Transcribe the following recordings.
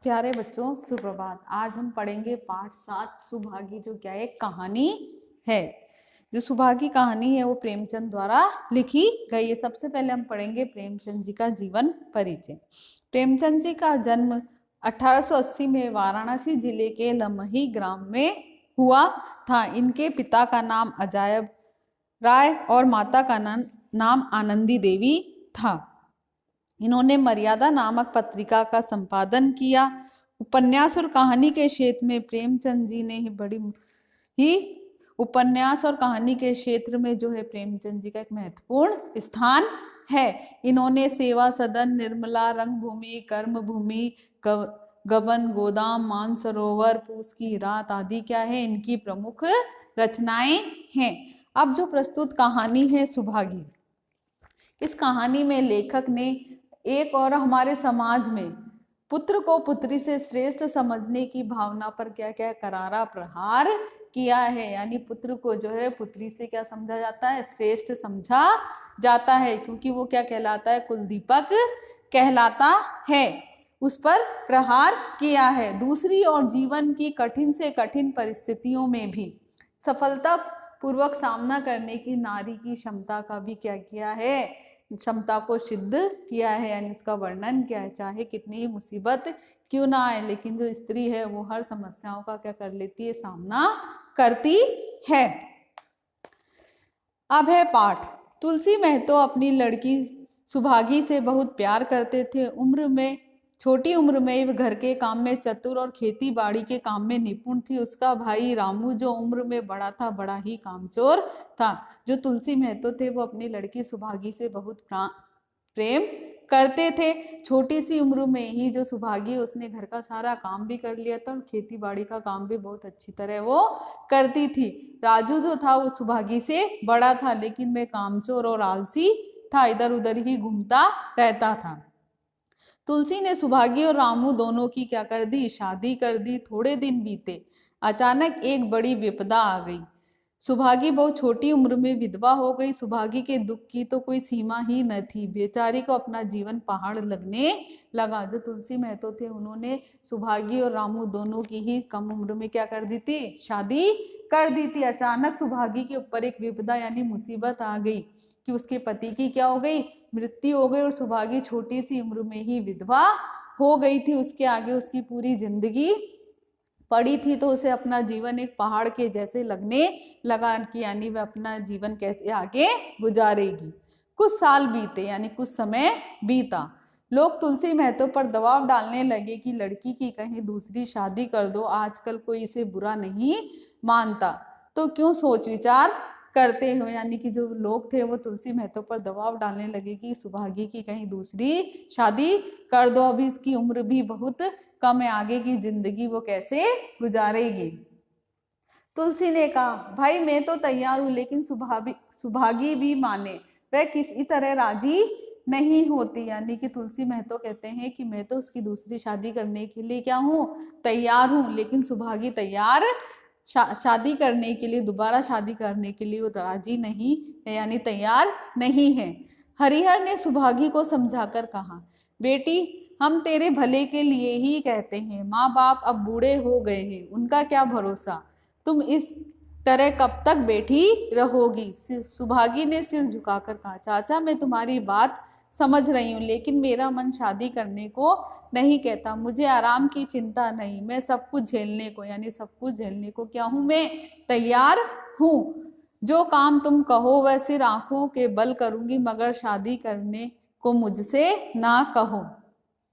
प्यारे बच्चों सुप्रभात। आज हम पढ़ेंगे पाठ 7 सुभागी, जो क्या है कहानी है। जो सुभागी कहानी है वो प्रेमचंद द्वारा लिखी गई है। सबसे पहले हम पढ़ेंगे प्रेमचंद जी का जीवन परिचय। प्रेमचंद जी का जन्म 1880 में वाराणसी जिले के लमही ग्राम में हुआ था। इनके पिता का नाम अजायब राय और माता का नाम आनंदी देवी था। इन्होंने मर्यादा नामक पत्रिका का संपादन किया। उपन्यास और कहानी के क्षेत्र में प्रेमचंद जी ने उपन्यास और कहानी के क्षेत्र में जो है प्रेमचंद जी का एक महत्वपूर्ण स्थान है। इन्होंने सेवा सदन, निर्मला, रंगभूमि, कर्मभूमि, गबन, गोदाम, मानसरोवर, पूस की रात आदि क्या है इनकी प्रमुख रचनाएं हैं। अब जो प्रस्तुत कहानी है सुभागी, इस कहानी में लेखक ने एक और हमारे समाज में पुत्र को पुत्री से श्रेष्ठ समझने की भावना पर क्या क्या करारा प्रहार किया है। यानी पुत्र को जो है पुत्री से क्या समझा जाता है, श्रेष्ठ समझा जाता है, क्योंकि वो क्या कहलाता है, कुलदीपक कहलाता है। उस पर प्रहार किया है। दूसरी ओर जीवन की कठिन से कठिन परिस्थितियों में भी सफलता पूर्वक सामना करने की नारी की क्षमता का भी क्या किया है, क्षमता को सिद्ध किया है। यानी उसका वर्णन किया है। चाहे कितनी ही मुसीबत क्यों ना आए, लेकिन जो स्त्री है वो हर समस्याओं का क्या कर लेती है, सामना करती है। अब है पाठ। तुलसी महतो अपनी लड़की सुभागी से बहुत प्यार करते थे। छोटी उम्र में घर के काम में चतुर और खेती बाड़ी के काम में निपुण थी। उसका भाई रामू जो उम्र में बड़ा था, बड़ा ही कामचोर था। जो तुलसी महतो थे वो अपनी लड़की सुभागी से बहुत प्रेम करते थे। छोटी सी उम्र में ही जो सुभागी, उसने घर का सारा काम भी कर लिया था और खेती बाड़ी का काम भी बहुत अच्छी तरह वो करती थी। राजू जो था वो सुभागी से बड़ा था, लेकिन मैं कामचोर और आलसी था, इधर उधर ही घूमता रहता था। तुलसी ने सुभागी और रामू दोनों की क्या कर दी, शादी कर दी। थोड़े दिन बीते, अचानक एक बड़ी विपदा आ गई। सुभागी बहुत छोटी उम्र में विधवा हो गई। सुभागी के दुख की तो कोई सीमा ही न थी। बेचारी को अपना जीवन पहाड़ लगने लगा। जो तुलसी महतो थे उन्होंने सुभागी और रामू दोनों की ही कम उम्र में क्या कर दी थी, शादी कर दी थी। अचानक सुभागी के ऊपर एक विपदा यानी मुसीबत आ गई कि उसके पति की क्या हो गई, मृत्यु हो गई, और सुभागी छोटी सी उम्र में ही विधवा हो गई थी। उसके आगे उसकी पूरी जिंदगी पड़ी थी, तो उसे अपना जीवन एक पहाड़ के जैसे लगने लगा कि यानी वह अपना जीवन कैसे आगे गुजारेगी। कुछ साल बीते, यानी कुछ समय बीता। लोग तुलसी महतो पर दबाव डालने लगे कि लड़की की कहीं दूसरी शादी कर दो। आजकल कोई इसे बुरा नहीं मानता, तो क्यों सोच विचार करते हो। यानी कि जो लोग थे वो तुलसी महतो पर दबाव डालने लगे कि सुभागी की कहीं दूसरी शादी कर दो, अभी इसकी उम्र भी बहुत कम है, आगे की जिंदगी वो कैसे गुजारेगी। तुलसी ने कहा, भाई मैं तो तैयार हूं, लेकिन सुभागी भी माने, वह किसी तरह राजी नहीं होती। यानी कि तुलसी महतो कहते हैं कि मैं तो उसकी दूसरी शादी करने के लिए क्या हूँ, तैयार हूँ, लेकिन सुभागी तैयार शादी करने के लिए, दोबारा शादी करने के लिए वो राजी नहीं है, यानी तैयार नहीं है। हरिहर ने सुभागी को समझाकर कहा, बेटी हम तेरे भले के लिए ही कहते हैं। माँ बाप अब बूढ़े हो गए हैं, उनका क्या भरोसा, तुम इस तरह कब तक बैठी रहोगी। सुभागी ने सिर झुकाकर कहा, चाचा मैं तुम्हारी बात समझ रही हूँ, लेकिन मेरा मन शादी करने को नहीं कहता। मुझे आराम की चिंता नहीं, मैं सब कुछ झेलने को, यानी सब कुछ झेलने को क्या हूँ, मैं तैयार हूँ। जो काम तुम कहो वह सिर आंखों के बल करूंगी, मगर शादी करने को मुझसे ना कहो।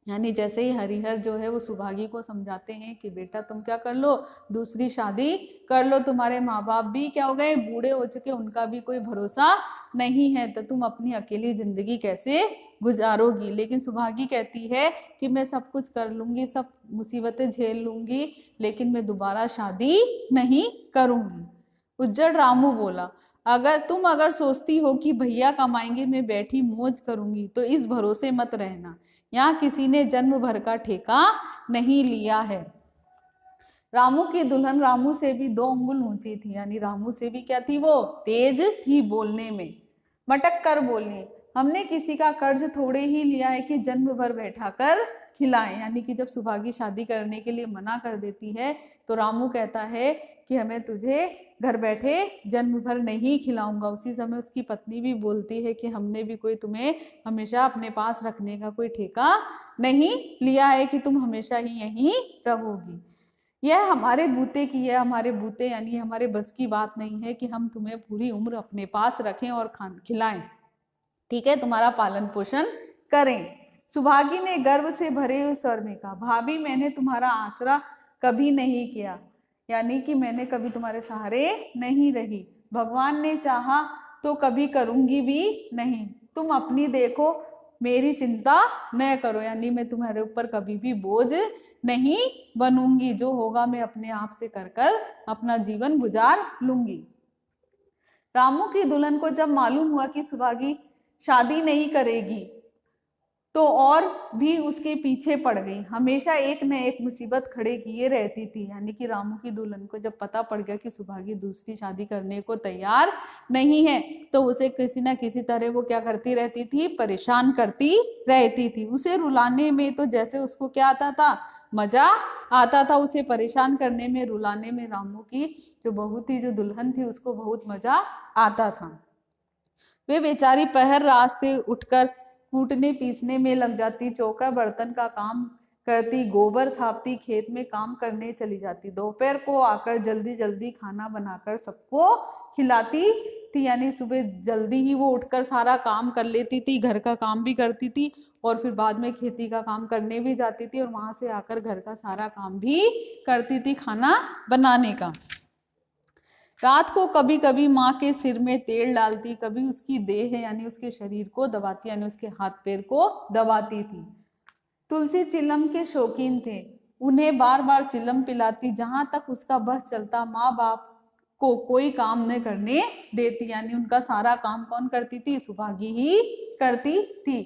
यानी जैसे ही हरिहर जो है वो सुभागी को समझाते हैं कि बेटा तुम क्या कर लो, दूसरी शादी कर लो, तुम्हारे माँ बाप भी क्या हो गए, बूढ़े हो चुके, उनका भी कोई भरोसा नहीं है, तो तुम अपनी अकेली जिंदगी कैसे गुजारोगी। लेकिन सुभागी कहती है कि मैं सब कुछ कर लूंगी, सब मुसीबतें झेल लूंगी, लेकिन मैं दोबारा शादी नहीं करूंगी। उज्जड़ रामू बोला, अगर सोचती हो कि भैया कमाएंगे मैं बैठी मौज करूंगी, तो इस भरोसे मत रहना, यहाँ किसी ने जन्म भर का ठेका नहीं लिया है। रामू की दुल्हन रामू से भी 2 अंगुल ऊंची थी। यानी रामू से भी क्या थी, वो तेज थी बोलने में। मटक कर बोली, हमने किसी का कर्ज थोड़े ही लिया है कि जन्म भर बैठा कर खिलाएं। यानी कि जब सुभागी शादी करने के लिए मना कर देती है तो रामू कहता है कि हमें तुझे घर बैठे जन्म भर नहीं खिलाऊंगा। उसी समय उसकी पत्नी भी बोलती है कि हमने भी कोई तुम्हें हमेशा अपने पास रखने का कोई ठेका नहीं लिया है कि तुम हमेशा ही यहीं रहोगी। यह हमारे बूते की है, हमारे बूते यानी हमारे बस की बात नहीं है कि हम तुम्हें पूरी उम्र अपने पास रखें और खिलाएं, ठीक है, तुम्हारा पालन पोषण करें। सुभागी ने गर्व से भरे हुए स्वर में कहा, भाभी मैंने तुम्हारा आसरा कभी नहीं किया, यानी कि मैंने कभी तुम्हारे सहारे नहीं रही। भगवान ने चाहा तो कभी करूंगी भी नहीं। तुम अपनी देखो, मेरी चिंता न करो, यानी मैं तुम्हारे ऊपर कभी भी बोझ नहीं बनूंगी। जो होगा मैं अपने आप से कर कर अपना जीवन गुजार लूंगी। रामू की दुल्हन को जब मालूम हुआ कि सुभागी शादी नहीं करेगी तो और भी उसके पीछे पड़ गई। हमेशा एक न एक मुसीबत खड़े किए रहती थी। यानी कि रामू की दुल्हन को जब पता पड़ गया कि सुभागी दूसरी शादी करने को तैयार नहीं है तो उसे किसी ना किसी तरह वो क्या करती रहती थी, परेशान करती रहती थी। उसे रुलाने में तो जैसे उसको क्या आता था, मजा आता था। उसे परेशान करने में, रुलाने में रामू की जो बहू थी, जो दुल्हन थी, उसको बहुत मजा आता था। वे बेचारी पहर रात से उठकर कूटने पीसने में लग जाती, चौका बर्तन का काम करती, गोबर थापती, खेत में काम करने चली जाती। दोपहर को आकर जल्दी जल्दी खाना बनाकर सबको खिलाती थी। यानी सुबह जल्दी ही वो उठकर सारा काम कर लेती थी, घर का काम भी करती थी और फिर बाद में खेती का काम करने भी जाती थी और वहां से आकर घर का सारा काम भी करती थी, खाना बनाने का। रात को कभी कभी माँ के सिर में तेल डालती, कभी उसकी देह यानी उसके शरीर को दबाती, यानी उसके हाथ पैर को दबाती थी। तुलसी चिलम के शौकीन थे, उन्हें बार बार चिलम पिलाती। जहां तक उसका बस चलता माँ बाप को कोई काम न करने देती, यानी उनका सारा काम कौन करती थी, सुभागी ही करती थी।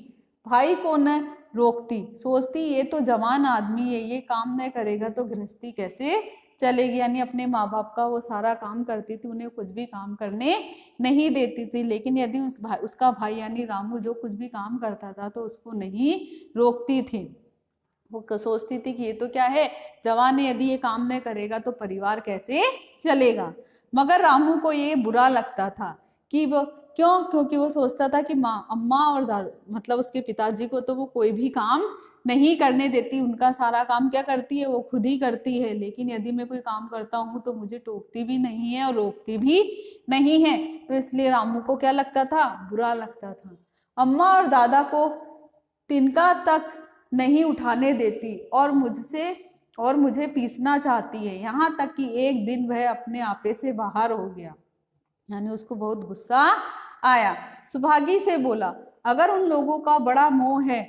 भाई को न रोकती, सोचती ये तो जवान आदमी है, ये काम न करेगा तो गृहस्थी कैसे चलेगी। यानी अपने माँ बाप का वो सारा काम करती थी, उन्हें कुछ भी काम करने नहीं देती थी। लेकिन यदि उसका भाई यानी रामू जो कुछ भी काम करता था तो उसको नहीं रोकती थी। वो सोचती थी कि ये तो क्या है, जवान है, यदि ये काम नहीं करेगा तो परिवार कैसे चलेगा। मगर रामू को ये बुरा लगता था कि वो क्यों, क्योंकि वो सोचता था कि माँ, अम्मा और दादा मतलब उसके पिताजी को तो वो कोई भी काम नहीं करने देती, उनका सारा काम क्या करती है, वो खुद ही करती है। लेकिन यदि मैं कोई काम करता हूँ तो मुझे टोकती भी नहीं है और रोकती भी नहीं है। तो इसलिए रामू को क्या लगता था, बुरा लगता था। अम्मा और दादा को तिनका तक नहीं उठाने देती और मुझे पीसना चाहती है। यहाँ तक कि एक दिन वह अपने आपे से बाहर हो गया, यानी उसको बहुत गुस्सा आया। सुभागी से बोला, अगर उन लोगों का बड़ा मोह है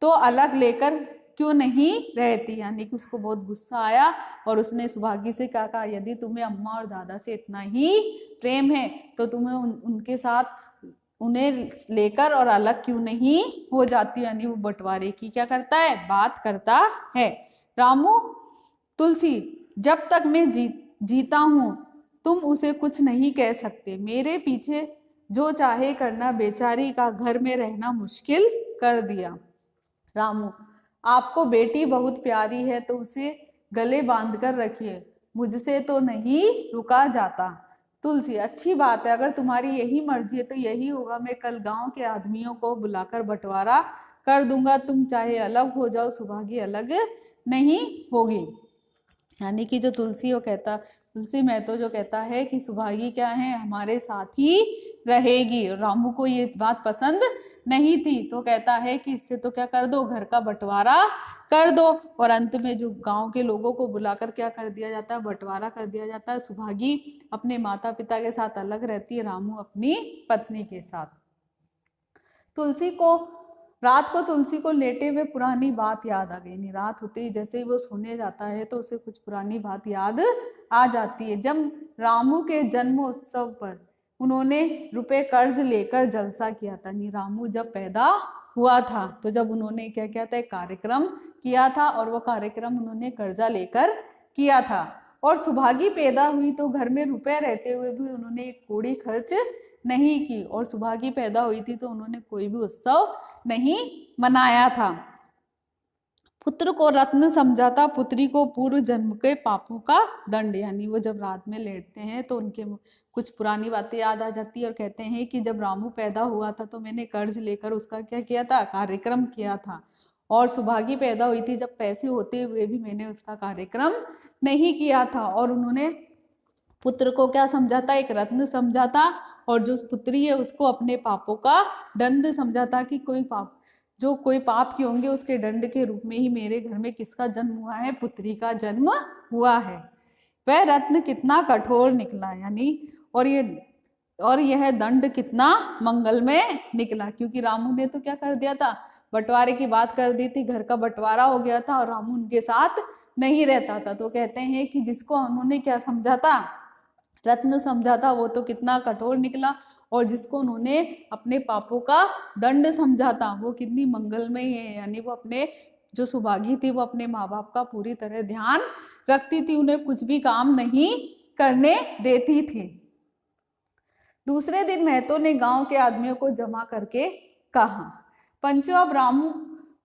तो अलग लेकर क्यों नहीं रहती। यानी कि उसको बहुत गुस्सा आया और उसने सुभागी से क्या कहा, यदि तुम्हें अम्मा और दादा से इतना ही प्रेम है तो तुम्हें उनके साथ उन्हें लेकर और अलग क्यों नहीं हो जाती। यानी वो बंटवारे की क्या करता है, बात करता है। रामू, तुलसी, जब तक मैं जीता हूं तुम उसे कुछ नहीं कह सकते। मेरे पीछे जो चाहे करना, बेचारी का घर में रहना मुश्किल कर दिया। रामू, आपको बेटी बहुत प्यारी है तो उसे गले बांध कर रखिए, मुझसे तो नहीं रुका जाता। तुलसी, अच्छी बात है, अगर तुम्हारी यही मर्जी है तो यही होगा। मैं कल गांव के आदमियों को बुलाकर बंटवारा कर दूंगा, तुम चाहे अलग हो जाओ, सुभागी अलग नहीं होगी। यानी कि जो तुलसी महतो जो कहता है कि सुभागी क्या है, हमारे साथ ही रहेगी। रामू को ये बात पसंद नहीं थी तो कहता है कि इससे तो क्या कर दो, घर का बंटवारा कर दो। और अंत में जो गांव के लोगों को बुलाकर क्या कर दिया जाता है, बंटवारा कर दिया जाता है। सुभागी अपने माता पिता के साथ अलग रहती है, रामू अपनी पत्नी के साथ। रात को तुलसी को लेटे हुए पुरानी बात याद आ गई। नहीं, रात होते ही जैसे ही वो सोने जाता है तो उसे कुछ पुरानी बात याद आ जाती है। जब रामू के जन्मोत्सव पर उन्होंने रुपए कर्ज लेकर जलसा किया था। नहीं, रामू जब पैदा हुआ था तो जब उन्होंने क्या किया था, एक कार्यक्रम किया था और वो कार्यक्रम उन्होंने कर्जा लेकर किया था। और सुभागी पैदा हुई तो घर में रुपए रहते हुए भी उन्होंने एक कौड़ी खर्च नहीं की। और सुभागी पैदा हुई थी तो उन्होंने कोई भी उत्सव नहीं मनाया था। पुत्र को रत्न समझाता, पुत्री को पूर्व जन्म के पापों का दंड। यानी वो जब रात में लेटते हैं तो उनके कुछ पुरानी बातें याद आ जाती है और कहते हैं कि जब रामू पैदा हुआ था तो मैंने कर्ज लेकर उसका क्या किया था, कार्यक्रम किया था, और सुभागी पैदा हुई थी जब पैसे होते हुए भी मैंने उसका कार्यक्रम नहीं किया था। और उन्होंने पुत्र को क्या समझाता, एक रत्न समझाता, और जो पुत्री है उसको अपने पापों का दंड समझाता कि कोई पाप किए होंगे उसके दंड के रूप में ही मेरे घर में किसका जन्म हुआ है, पुत्री का जन्म हुआ है। वह रत्न कितना कठोर निकला, यानी और यह दंड कितना मंगलमय निकला, क्योंकि रामू ने तो क्या कर दिया था, बंटवारे की बात कर दी थी, घर का बंटवारा हो गया था और रामू उनके साथ नहीं रहता था। तो कहते हैं कि जिसको उन्होंने क्या समझा था, रत्न समझा था, वो तो कितना कठोर निकला, और जिसको उन्होंने अपने पापों का दंड समझा था वो कितनी मंगलमय है। यानी वो अपने जो सुभागी थी वो अपने माँ बाप का पूरी तरह ध्यान रखती थी, उन्हें कुछ भी काम नहीं करने देती थी। दूसरे दिन महतो ने गांव के आदमियों को जमा करके कहा, पंचो अब रामू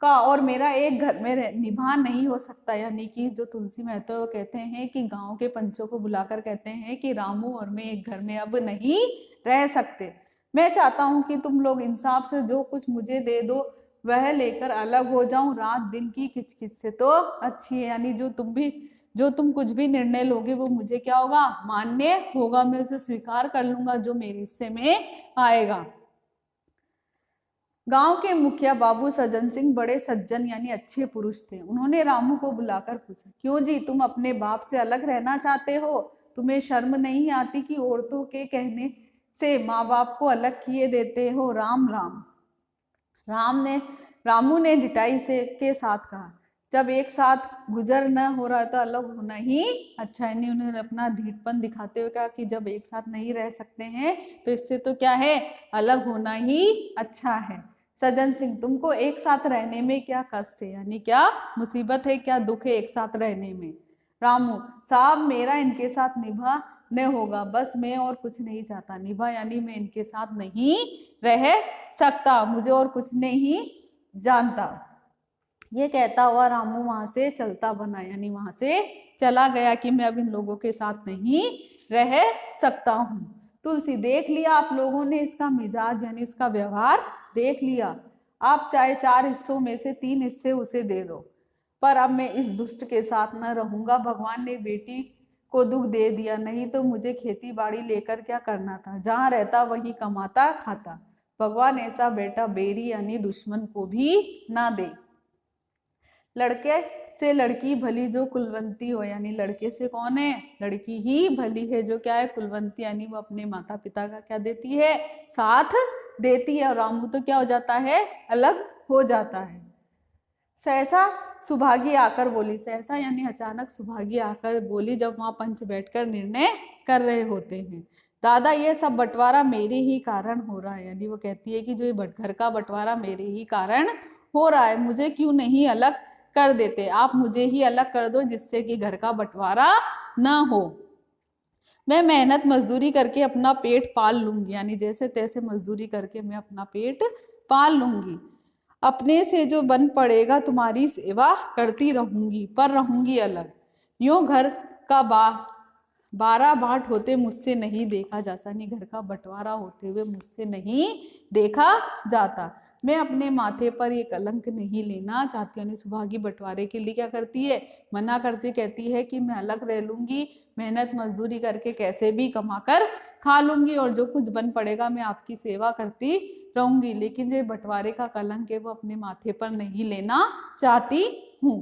का और मेरा एक घर में निभा नहीं हो सकता। यानी कि जो तुलसी महतो कहते हैं कि गांव के पंचों को बुलाकर कहते हैं कि रामू और मैं एक घर में अब नहीं रह सकते। मैं चाहता हूं कि तुम लोग इंसाफ से जो कुछ मुझे दे दो वह लेकर अलग हो जाऊं, रात दिन की किचकिच से तो अच्छी है। यानी जो तुम कुछ भी निर्णय लोगे वो मुझे क्या होगा, मान्य होगा, मैं उसे स्वीकार कर लूंगा जो मेरे हिस्से में आएगा। गांव के मुखिया बाबू सज्जन सिंह बड़े सज्जन यानी अच्छे पुरुष थे। उन्होंने रामू को बुलाकर पूछा, क्यों जी तुम अपने बाप से अलग रहना चाहते हो? तुम्हें शर्म नहीं आती कि औरतों के कहने से माँ बाप को अलग किए देते हो? राम राम। रामू ने ढिठाई के साथ कहा, जब एक साथ गुजर न हो रहा तो अलग होना ही अच्छा है। नहीं, उन्होंने अपना ढीठपन दिखाते हुए कहा कि जब एक साथ नहीं रह सकते हैं तो इससे तो क्या है, अलग होना ही अच्छा है। सज्जन सिंह, तुमको एक साथ रहने में क्या कष्ट है, यानी क्या मुसीबत है, क्या दुख है एक साथ रहने में? रामू, साहब मेरा इनके साथ निभा न होगा, बस मैं और कुछ नहीं चाहता। निभा यानी मैं इनके साथ नहीं रह सकता, मुझे और कुछ नहीं जानता। ये कहता हुआ रामू वहां से चलता बना, यानी वहां से चला गया कि मैं अब इन लोगों के साथ नहीं रह सकता हूँ। तुलसी, देख लिया आप लोगों ने इसका मिजाज यानी इसका व्यवहार देख लिया। आप चाहे 4 हिस्सों में से 3 हिस्से उसे दे दो, पर अब मैं इस दुष्ट के साथ न रहूंगा। भगवान ने बेटी को दुख दे दिया, नहीं तो मुझे खेती बाड़ी लेकर क्या करना था, जहां रहता वहीं कमाता खाता। भगवान ऐसा बेटा बेरी यानी दुश्मन को भी ना दे। लड़के से लड़की भली जो कुलवंती हो, यानी लड़के से कौन है, लड़की ही भली है जो क्या है, कुलवंती, यानी वो अपने माता पिता का क्या देती है, साथ देती है। और रामू तो क्या हो जाता है, अलग हो जाता है। सहसा सुभागी आकर बोली, सहसा यानी अचानक सुभागी आकर बोली जब वहां पंच बैठकर निर्णय कर रहे होते हैं, दादा ये सब बंटवारा मेरे ही कारण हो रहा है। यानी वो कहती है कि जो ये घर का बंटवारा मेरे ही कारण हो रहा है, मुझे क्यों नहीं अलग कर देते, आप मुझे ही अलग कर दो जिससे कि घर का बंटवारा ना हो। मैं मेहनत मजदूरी करके अपना पेट पाल लूंगी, यानी जैसे तैसे मजदूरी करके मैं अपना पेट पाल लूंगी। अपने से जो बन पड़ेगा तुम्हारी सेवा करती रहूंगी, पर रहूंगी अलग। यूं घर का 12 बाट होते मुझसे नहीं देखा जाता, नहीं घर का बंटवारा होते हुए मुझसे नहीं देखा जाता। मैं अपने माथे पर ये कलंक नहीं लेना चाहती। यानी सुभागी बंटवारे के लिए क्या करती है, मना करती, कहती है कि मैं अलग रह लूंगी, मेहनत मजदूरी करके कैसे भी कमा कर खा लूंगी, और जो कुछ बन पड़ेगा मैं आपकी सेवा करती रहूंगी, लेकिन जो बंटवारे का कलंक है वो अपने माथे पर नहीं लेना चाहती हूँ।